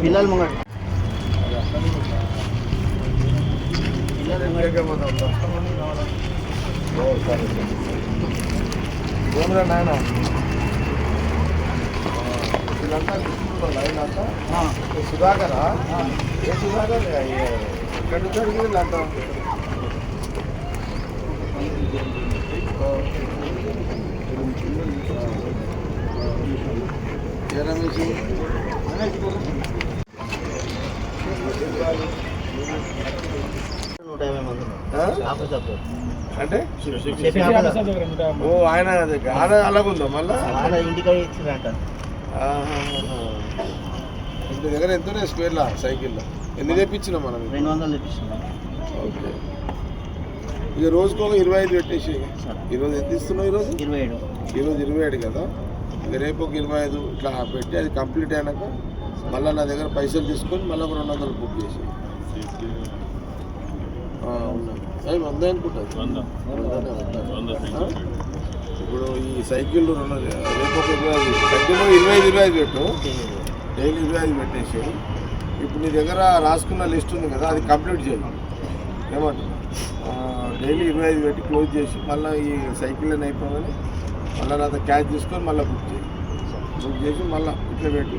పిల్లలు ముంగట నాయన వీళ్ళంతా వీళ్ళంతా సుధాకరా ఏ సుధాకర్ ఎక్కడి నుంచి అడిగి వీళ్ళంతా ఏ రమేష్ అంటే ఓ ఆయన అలాగుందా మళ్ళా ఇంటికి ఇచ్చిందంట. ఇంటి దగ్గర ఎంతనే స్క్వేర్లా సైకిల్లో ఎన్ని తెప్పించినా మనం 200 తెప్పించినా. ఓకే ఇక రోజుకు 25 పెట్టేసి ఈరోజు ఎంత ఇస్తున్నావు? ఈరోజు 27 కదా. ఇక రేపు ఒక 25 ఇట్లా పెట్టి అది కంప్లీట్ అయినాక మళ్ళీ నా దగ్గర పైసలు తీసుకొని మళ్ళీ ఒక 200 బుక్ చేసి అది 100 అనుకుంటుంది. ఇప్పుడు ఈ సైకిల్ రేపు ఒక 25 పెట్టు, డైలీ 25 పెట్టేసి ఇప్పుడు నీ దగ్గర రాసుకున్న లిస్ట్ ఉంది కదా అది కంప్లీట్ చేయి. ఏమంటారు డైలీ 25 పెట్టి క్లోజ్ చేసి మళ్ళీ ఈ సైకిల్ అని అయిపోగానే మళ్ళీ నాతో క్యాష్ తీసుకొని మళ్ళీ బుక్ చేసి మళ్ళీ ఇట్లా పెట్టి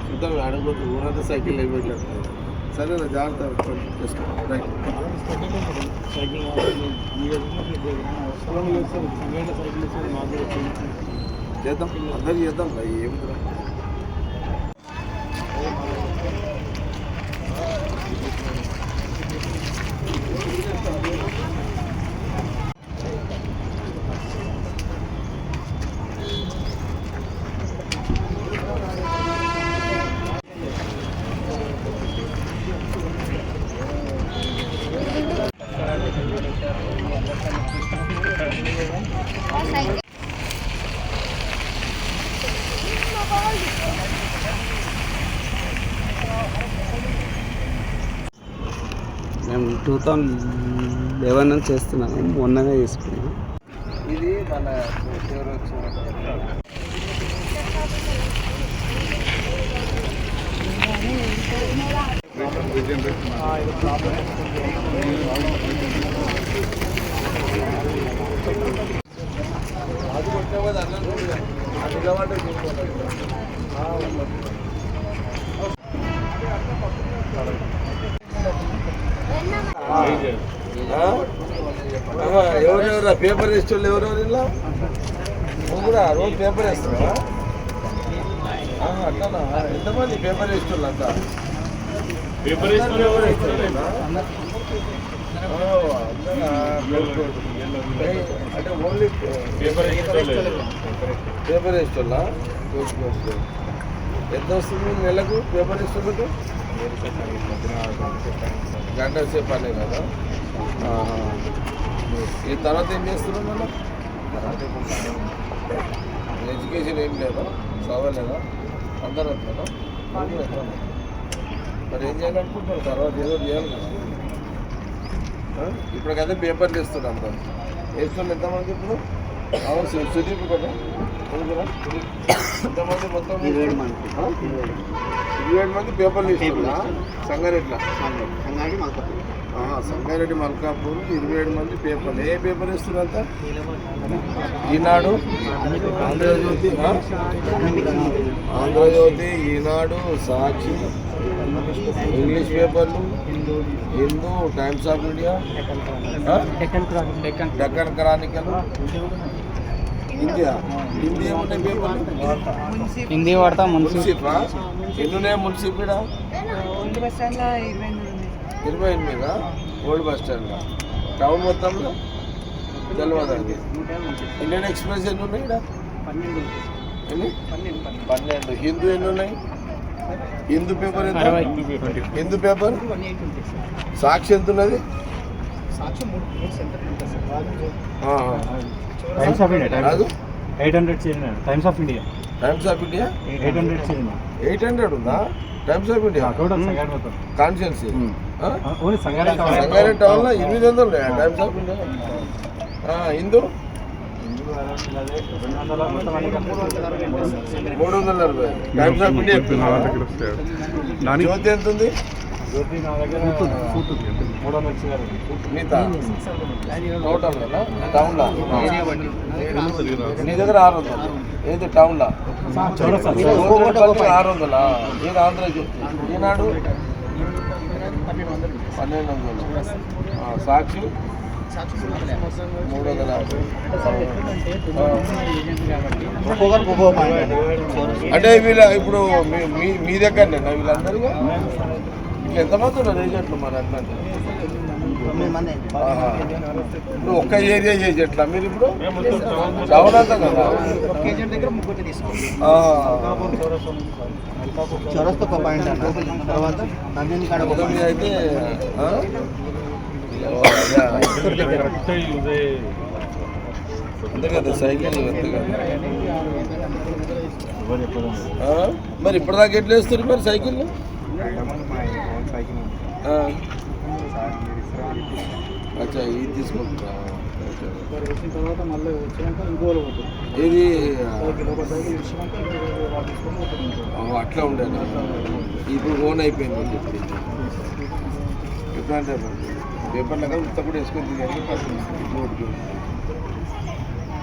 చూద్దాం అడగబోతు ఊరంతా సైకిల్ అయిపోయినట్టు. సరేనా జాగ్రత్త రైట్ చేద్దాం అందరికి చేద్దాం ఏమిరా మేము 2011 నుంచి చేస్తున్నాము, మొన్ననే చేసుకున్నాము. ఇది మన ఎవరు వచ్చిన అది కొట్టే కదా అది నిలబడ్డ ఎవరెవరా పేపర్ వేసేవాళ్ళు ఎవరెవరు ఇలా నువ్వు కూడా రోజు పేపర్ వేస్తున్నావా? అట్లా ఎంతమంది పేపర్ వేసేవాళ్ళు అంతా అంటే ఓన్లీ పేపర్ వేసేవాళ్ళ? ఎంత వస్తుంది నెలకు పేపర్ వేసేవాళ్ళకు? గంట సేపు అనే కదా. ఈ తర్వాత ఏం చేస్తున్నావు మళ్ళీ? ఎడ్యుకేషన్ ఏం లేదా? చదవలేదా? అందరూ వస్తున్నారా? మరి ఏం చేయాలనుకుంటున్నారు? తర్వాత ఏదో చేయాలి కదా. ఇప్పటికైతే పేపర్లు ఇస్తున్నా అంత వేస్తున్నా. ఎంతమంది ఇప్పుడు సుదీప్ కదా ఎంతమంది? మొత్తం 27 మంది పేపర్లు ఇస్తున్నా. సంగారెడ్డి సంగారెడ్డి మల్కాపూర్ 27 మంది పేపర్లు. ఏ పేపర్ ఇస్తున్నంత? ఈనాడు, ఆంధ్రజ్యోతి, ఈనాడు, సాక్షి, ఇంగ్లీష్ పేపర్లు, Hindu, times of India, Deccan Chronicle, Hindi ఏమున్నాయి పేపర్లు? హిందీ వాడతా. మున్సిపా ఎన్ని ఉన్నాయి? మున్సిపీడా 28 ఓల్డ్ బస్ స్టాండ్లో టౌన్ మొత్తంలో తెలియదు అది. ఇండియన్ ఎక్స్ప్రెస్ ఎన్ని ఉన్నాయి ఇక్కడ? 12. హిందూ ఎన్ని ఉన్నాయి? హిందూ పేపర్ ఎంత? హిందూ పేపర్. సాక్షి ఎంత ఉన్నది? Times of India 800 Times of India 800 ఉందా? Times of India constituency Sangareddy టౌన్లో 800 Times of India. Hindu 340 Times of India Jyothi ఎంత ఉంది మిగతా టోటల్ కదా టౌన్లా నీ దగ్గర 600 ఏది టౌన్లా 600 ఏది ఆంధ్ర ఈనాడు 1200 సాక్షి 350 ఒక్కొక్కరికి ఒక్కొక్క పాయింట్ అంటే వీళ్ళ ఇప్పుడు మీ దగ్గరనే వీళ్ళందరిగా ఇట్లా ఎంతమంది ఉన్నారు ఏజెంట్లు మరి అట్లా అంటే 9 మంది ఇప్పుడు ఒక్క ఏరియా ఏజెంట్లా మీరు ఇప్పుడు చౌరంతా కదా ఏజెంట్ దగ్గర ముగ్గురు తీసుకోండి చౌరస్తా ఒక పాయింట్ అన్న తర్వాత నందిని కాడ ఒక మొత్తం మీద అయితే అంతే కదా సైకిల్ అంతే కదా మరి ఇప్పటిదాకా ఎట్లా వేస్తారు మరి సైకిల్ అచ్చా ఇది తీసుకుంటా తర్వాత మళ్ళీ వచ్చినాక ఇంకోళ్ళు పోతుంది ఇది ఒక సైకిల్ ఇచ్చినాక అట్లా ఉండేది ఇప్పుడు ఓన్ అయిపోయింది ఎట్లా అంటే పేపర్లో కదా ఉత్త కూడా వేసుకొని తిరిగి రోడ్కి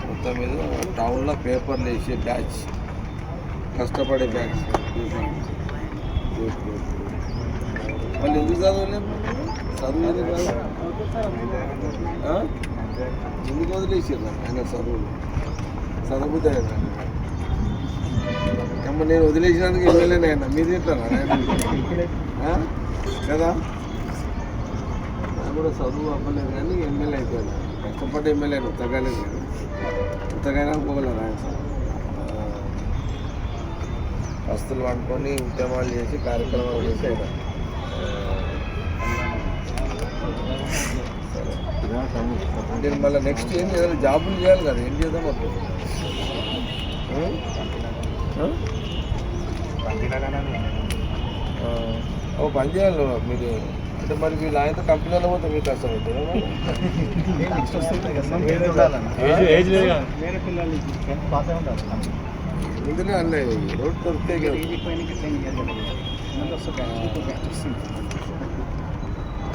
మొత్తం మీద టౌన్లో పేపర్లు వేసే బ్యాచ్ కష్టపడే బ్యాచ్ వాళ్ళు ఎందుకు చదవలేము చదువు ఎందుకు వదిలేసారు ఆయన చదువులు చదవబుద్దాయి అమ్మ నేను వదిలేసినందుకు ఎమ్మెల్యేనే అయినా మీరు ఎట్లా కదా నాకు కూడా చదువు అవ్వలేదు కానీ ఎమ్మెల్యే అయిపోయాను కష్టపడ్డ ఎమ్మెల్యే ఉత్తగాలేదు నేను ఉత్తగైనా పోగలరు ఆయన వస్తువులు వండుకొని ఉద్యమాలు చేసి కార్యక్రమాలు చేసి నేను మళ్ళీ నెక్స్ట్ ఏం చేయాలి జాబులు చేయాలి కదా ఏం చేద్దాం అప్పుడు ఓ పని చేయాలి మీరు అంటే మరి వీళ్ళు ఆయనతో కంపెనీలో పోతే మీకు కష్టం అవుతుంది ముందునే అన్నీ రోడ్ దొరుకుతాయి కదా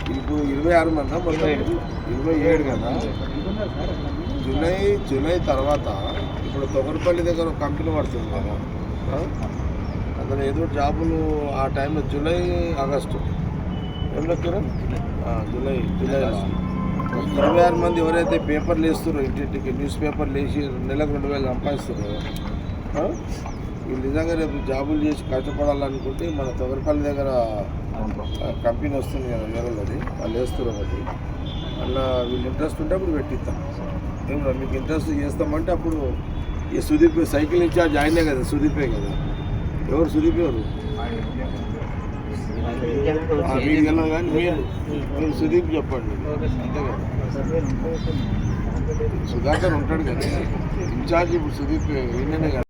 ఇప్పుడు 26 మంది మొత్తం 27 కదా జూలై తర్వాత ఇప్పుడు తొగరపల్లి దగ్గర ఒక కంపెనీ పడుతుంది కదా అందులో ఏదో జాబులు ఆ టైంలో జూలై ఆగస్టు ఏమో కిరణ్ జూలైలో 26 మంది ఎవరైతే పేపర్లు వేస్తున్నారో ఇంటింటికి న్యూస్ పేపర్లు వేసి నెలకు 2000 సంపాదిస్తున్నారు వీళ్ళు నిజంగా రేపు జాబులు చేసి కష్టపడాలనుకుంటే మన తొగరపల్లి దగ్గర కంపెనీ వస్తుంది కదా వేరేది వాళ్ళు వేస్తారు ఒకటి అలా వీళ్ళు ఇంట్రెస్ట్ ఉంటే అప్పుడు పెట్టిస్తాం ఏమన్నా మీకు ఇంట్రెస్ట్ చేస్తామంటే అప్పుడు ఈ సుదీప్ సైకిల్ ఇన్ఛార్జ్ ఆయనే కదా సుదీపే కదా ఎవరు సుదీప్ ఎవరు మీకు వెళ్ళాం కానీ మీరు సుదీప్ చెప్పండి అంతే కదా సుధాకర్ ఉంటాడు కదా ఇన్ఛార్జ్ ఇప్పుడు సుదీప్ ఈయననే కదా